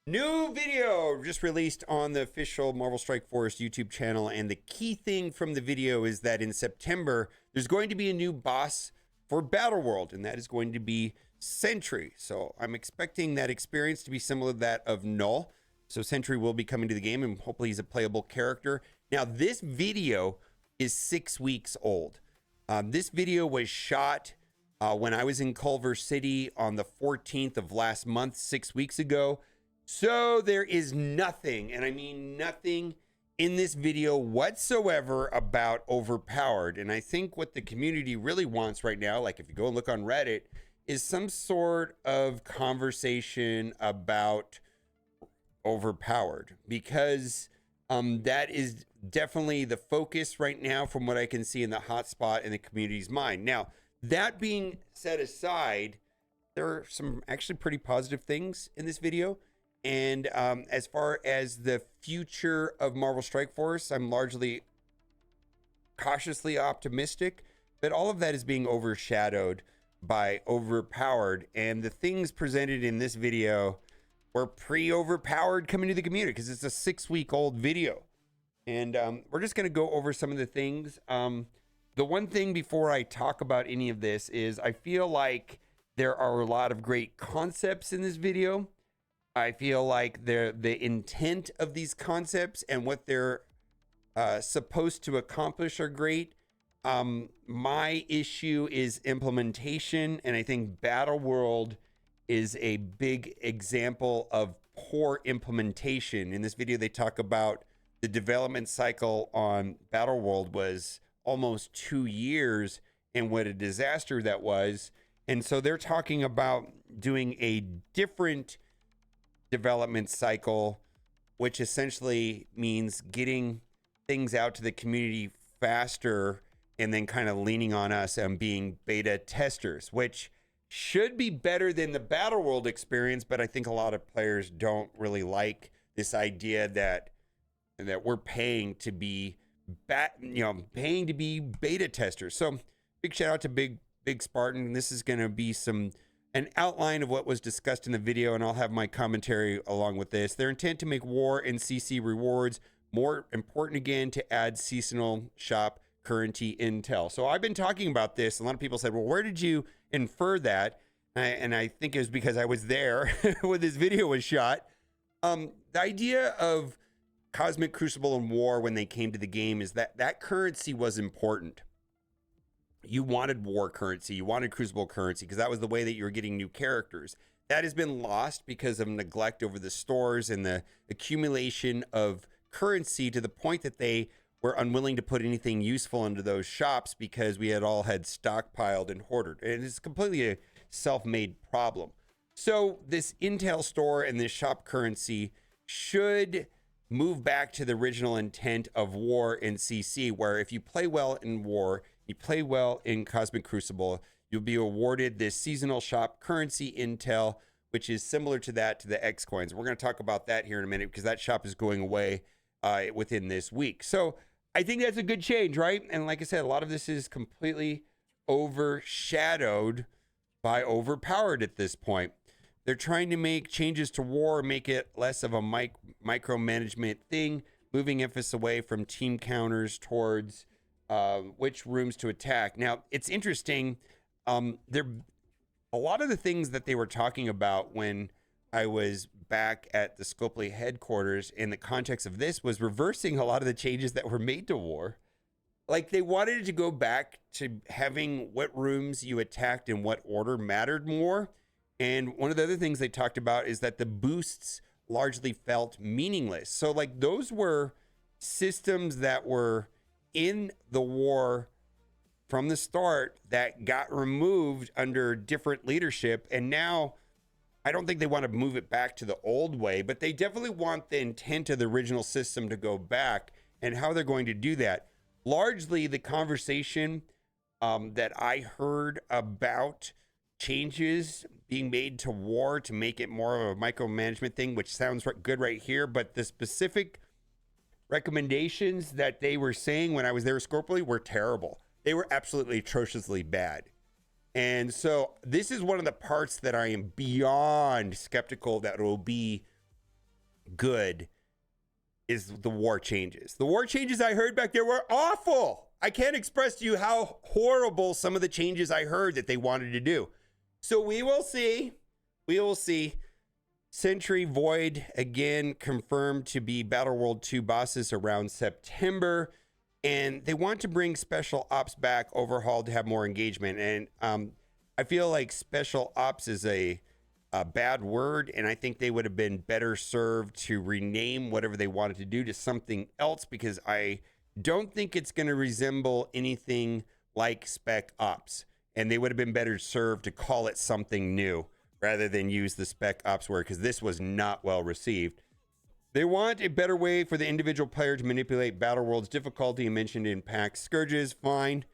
New video just released on the official Marvel Strike Force YouTube channel. And the key thing from the video is that in September, there's going to be a new boss for Battle World, and that is going to be SENTRY. So I'm expecting that experience to be similar to that of Null. So SENTRY will be coming to the game, and hopefully he's a playable character. Now, this video is 6 weeks old. This video was shot when I was in Culver City on the 14th of last month, 6 weeks ago. So there is nothing, and I mean nothing, in this video whatsoever about overpowered. And I think what the community really wants right now, like if you go and look on Reddit, is some sort of conversation about overpowered, because that is definitely the focus right now from what I can see in the hotspot in the community's mind. Now, that being set aside, there are some actually pretty positive things in this video. And as far as the future of Marvel Strike Force, I'm largely cautiously optimistic, but all of that is being overshadowed by overpowered. And the things presented in this video were pre-overpowered coming to the community, because it's a 6-week-old video. And we're just going to go over some of the things. The one thing before I talk about any of this is I feel like there are a lot of great concepts in this video. I feel like the intent of these concepts and what they're supposed to accomplish are great. My issue is implementation, and I think Battle World is a big example of poor implementation. In this video, they talk about the development cycle on Battle World was almost 2 years, and what a disaster that was. And so they're talking about doing a different development cycle, which essentially means getting things out to the community faster and then kind of leaning on us and being beta testers, which should be better than the Battle World experience. But I think a lot of players don't really like this idea that we're paying to be paying to be beta testers. So big shout out to Big Spartan. This is going to be an outline of what was discussed in the video, and I'll have my commentary along with this. Their intent to make war and CC rewards more important again, to add seasonal shop currency intel. So I've been talking about this. A lot of people said, well, where did you infer that? And I think it was because I was there when this video was shot. The idea of Cosmic Crucible and War when they came to the game is that currency was important. You wanted war currency, you wanted Crucible currency, because that was the way that you were getting new characters. That has been lost because of neglect over the stores and the accumulation of currency, to the point that they were unwilling to put anything useful into those shops because we had stockpiled and hoarded. And it's completely a self-made problem. So this Intel store and this shop currency should move back to the original intent of War and CC, where if you play well in War, you play well in Cosmic Crucible, you'll be awarded this seasonal shop currency intel, which is similar to that, to the X coins. We're going to talk about that here in a minute, because that shop is going away within this week. So I think that's a good change, right? And like I said, a lot of this is completely overshadowed by overpowered at this point. They're trying to make changes to War, make it less of a micromanagement thing, moving emphasis away from team counters towards which rooms to attack. Now, it's interesting. A lot of the things that they were talking about when I was back at the Scopely headquarters in the context of this was reversing a lot of the changes that were made to War. Like, they wanted to go back to having what rooms you attacked in what order mattered more. And one of the other things they talked about is that the boosts largely felt meaningless. So like, those were systems that were in the War from the start that got removed under different leadership. And now I don't think they want to move it back to the old way, but they definitely want the intent of the original system to go back, and how they're going to do that. Largely the conversation that I heard about changes being made to War to make it more of a micromanagement thing, which sounds good right here, but the specific recommendations that they were saying when I was there with Scopely were terrible. They were absolutely atrociously bad. And so this is one of the parts that I am beyond skeptical that will be good is the war changes. The war changes I heard back there were awful. I can't express to you how horrible some of the changes I heard that they wanted to do. So we will see. We will see. Sentry Void, again, confirmed to be Battle World 2 bosses around September. And they want to bring special ops back, overhauled, to have more engagement. And I feel like special ops is a bad word, and I think they would have been better served to rename whatever they wanted to do to something else, because I don't think it's going to resemble anything like spec ops, and they would have been better served to call it something new rather than use the spec ops word, because this was not well received. They want a better way for the individual player to manipulate Battle World's difficulty mentioned in pack scourges. Fine.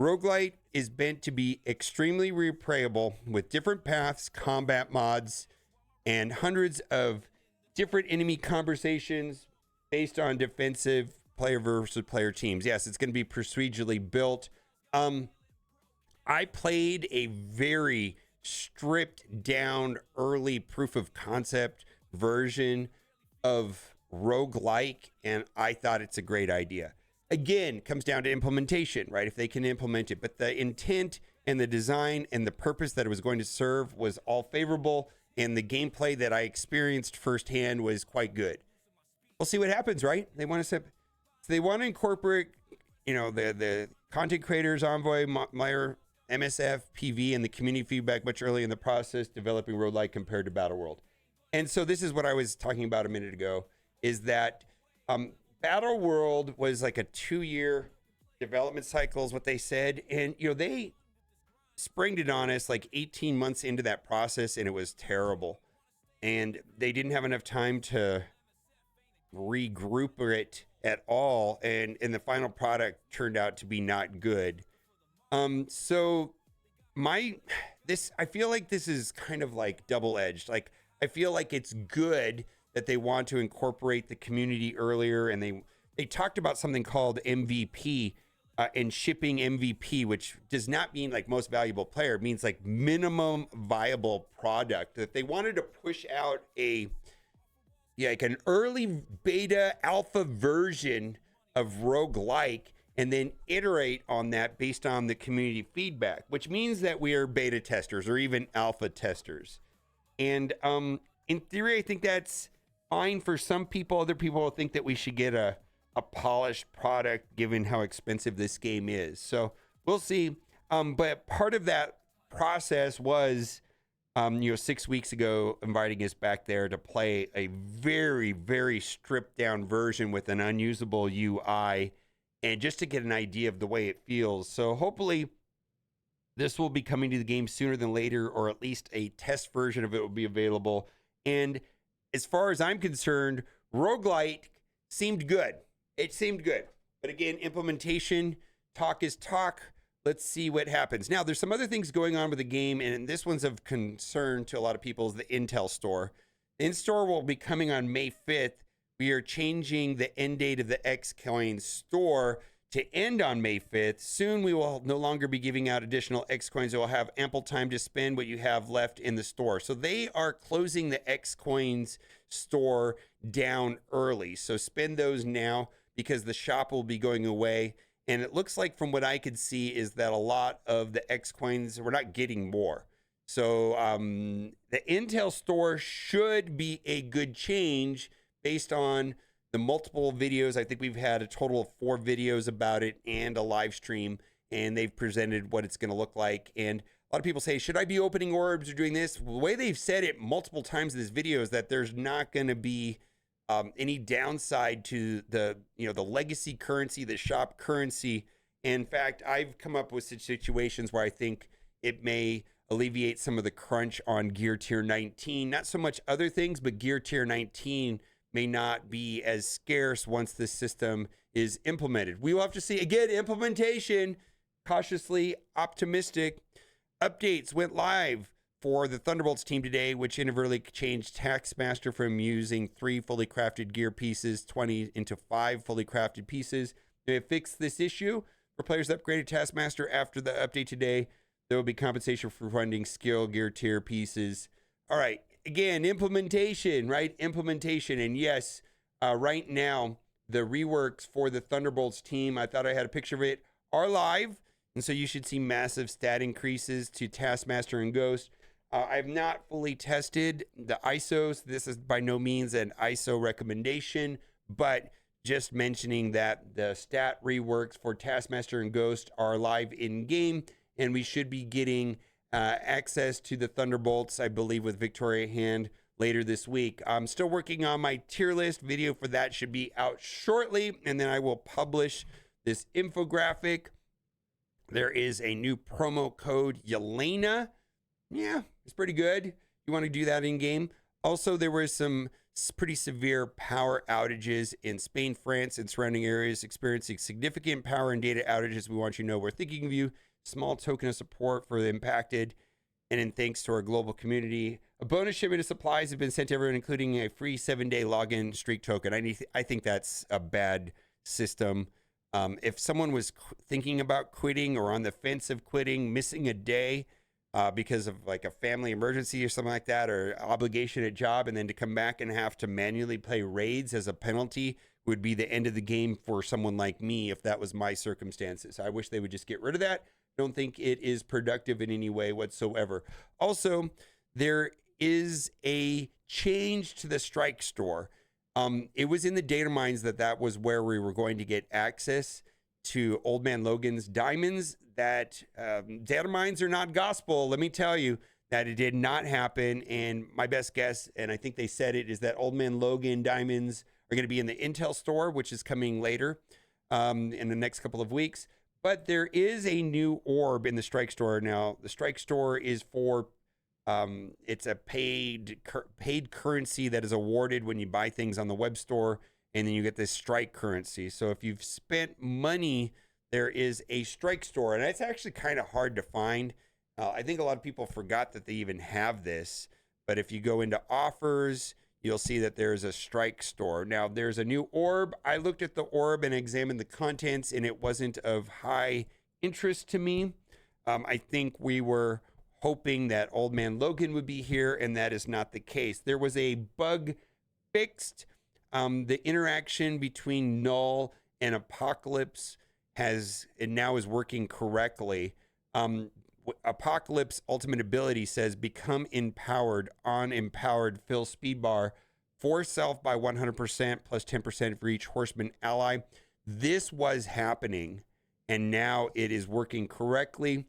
Roguelite is meant to be extremely replayable with different paths, combat mods, and hundreds of different enemy conversations based on defensive player versus player teams. Yes, it's going to be procedurally built. I played a very stripped down early proof of concept version of roguelike, and I thought it's a great idea. Again, comes down to implementation, right? If they can implement it. But the intent and the design and the purpose that it was going to serve was all favorable, and the gameplay that I experienced firsthand was quite good. We'll see what happens, right? They want to incorporate, the content creators, Envoy, Meyer, MSF, PV, and the community feedback much earlier in the process, developing roguelike compared to Battle World. And so this is what I was talking about a minute ago, is that Battle World was like a 2-year development cycle is what they said. And, they springed it on us like 18 months into that process, and it was terrible. And they didn't have enough time to regroup it at all. And the final product turned out to be not good. So I feel like this is kind of like double-edged. Like, I feel like it's good that they want to incorporate the community earlier, and they talked about something called MVP and shipping MVP, which does not mean like most valuable player. It means like minimum viable product. That they wanted to push out like an early beta alpha version of roguelike and then iterate on that based on the community feedback, which means that we are beta testers or even alpha testers. And in theory, I think that's fine for some people. Other people will think that we should get a polished product given how expensive this game is. So we'll see. But part of that process was, 6 weeks ago, inviting us back there to play a very, very stripped down version with an unusable UI, and just to get an idea of the way it feels. So hopefully this will be coming to the game sooner than later, or at least a test version of it will be available. And as far as I'm concerned, roguelite seemed good. It seemed good. But again, implementation, talk is talk. Let's see what happens. Now, there's some other things going on with the game, and this one's of concern to a lot of people, is the Intel store. The in-store will be coming on May 5th. We are changing the end date of the Xcoin store to end on May 5th. Soon we will no longer be giving out additional Xcoins. You will have ample time to spend what you have left in the store. So they are closing the Xcoins store down early. So spend those now, because the shop will be going away. And it looks like, from what I could see, is that a lot of the Xcoins, we're not getting more. So the Intel store should be a good change based on the multiple videos. I think we've had a total of 4 videos about it and a live stream, and they've presented what it's going to look like. And a lot of people say, should I be opening orbs or doing this? Well, the way they've said it multiple times in this video is that there's not going to be any downside to the legacy currency, the shop currency. In fact, I've come up with situations where I think it may alleviate some of the crunch on Gear Tier 19. Not so much other things, but Gear Tier 19 may not be as scarce once this system is implemented. We will have to see. Again, implementation, cautiously optimistic. Updates went live for the Thunderbolts team today, which inadvertently changed Taskmaster from using 3 fully crafted gear pieces, 20 into 5 fully crafted pieces. They fixed this issue for players that upgraded Taskmaster after the update today. There will be compensation for funding skill gear tier pieces. All right, again, implementation, right? Implementation. And yes, right now, the reworks for the Thunderbolts team, I thought I had a picture of it, are live. And so you should see massive stat increases to Taskmaster and Ghost. I've not fully tested the ISOs. This is by no means an ISO recommendation, but just mentioning that the stat reworks for Taskmaster and Ghost are live in game, and we should be getting access to the Thunderbolts, I believe, with Victoria Hand later this week. I'm still working on my tier list. Video for that should be out shortly, and then I will publish this infographic. There is a new promo code, Yelena. Yeah, it's pretty good. You want to do that in game. Also, there were some pretty severe power outages in Spain, France, and surrounding areas experiencing significant power and data outages. We want you to know we're thinking of you. Small token of support for the impacted, and in thanks to our global community. A bonus shipment of supplies have been sent to everyone, including a free 7-day login streak token. I think that's a bad system. If someone was thinking about quitting or on the fence of quitting, missing a day because of like a family emergency or something like that, or obligation at job, and then to come back and have to manually play raids as a penalty would be the end of the game for someone like me if that was my circumstances. I wish they would just get rid of that. Don't think it is productive in any way whatsoever. Also, there is a change to the Strike Store. It was in the data mines that was where we were going to get access to Old Man Logan's diamonds. That data mines are not gospel. Let me tell you that it did not happen. And my best guess, and I think they said it, is that Old Man Logan diamonds are going to be in the Intel store, which is coming later in the next couple of weeks. But there is a new orb in the Strike Store now. The Strike Store is for it's a paid currency that is awarded when you buy things on the web store, and then you get this strike currency. So if you've spent money, there is a Strike Store, and it's actually kind of hard to find. I think a lot of people forgot that they even have this, but if you go into offers, you'll see that there's a Strike Store. Now, there's a new orb. I looked at the orb and examined the contents, and it wasn't of high interest to me. I think we were hoping that Old Man Logan would be here, and that is not the case. There was a bug fixed. The interaction between Null and Apocalypse now is working correctly. Apocalypse ultimate ability says become empowered on empowered fill speed bar for self by 100% plus 10% for each horseman ally. This was happening, and now it is working correctly.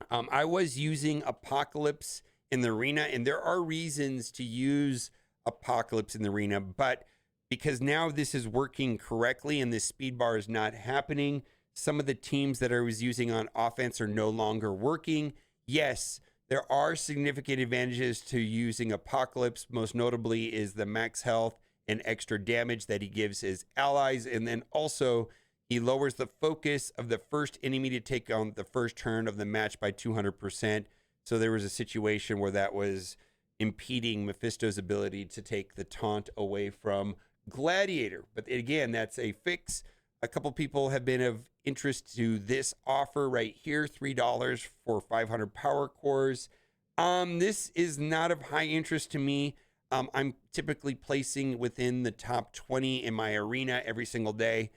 I was using Apocalypse in the arena, and there are reasons to use Apocalypse in the arena, but because now this is working correctly and this speed bar is not happening, some of the teams that I was using on offense are no longer working. Yes, there are significant advantages to using Apocalypse. Most notably is the max health and extra damage that he gives his allies, and then also he lowers the focus of the first enemy to take on the first turn of the match by 200%. So there was a situation where that was impeding Mephisto's ability to take the taunt away from Gladiator. But again, that's a fix. A couple people have been of interest to this offer right here, $3 for 500 power cores. This is not of high interest to me. I'm typically placing within the top 20 in my arena every single day.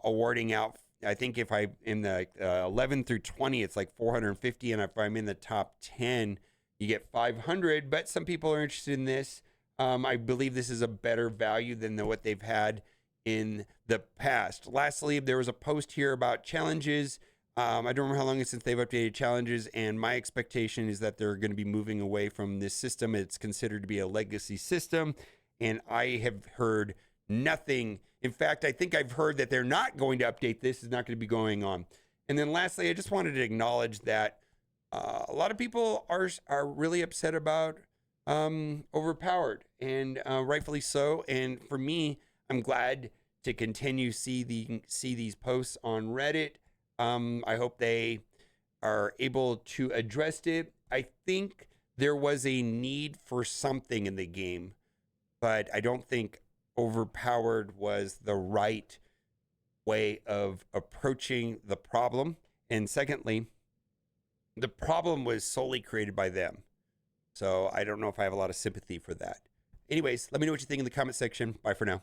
Awarding out, I think if I in the 11 through 20, it's like 450, and if I'm in the top 10, you get 500. But some people are interested in this. I believe this is a better value than what they've had in the past. Lastly, there was a post here about challenges. I don't remember how long it's since they've updated challenges, and my expectation is that they're going to be moving away from this system. It's considered to be a legacy system, and I have heard nothing. In fact, I think I've heard that they're not going to update this. It's not going to be going on. And then lastly, I just wanted to acknowledge that a lot of people are really upset about overpowered, and rightfully so. And for me, I'm glad to continue see these posts on Reddit. I hope they are able to address it. I think there was a need for something in the game, but I don't think overpowered was the right way of approaching the problem. And secondly, the problem was solely created by them. So I don't know if I have a lot of sympathy for that. Anyways, let me know what you think in the comment section. Bye for now.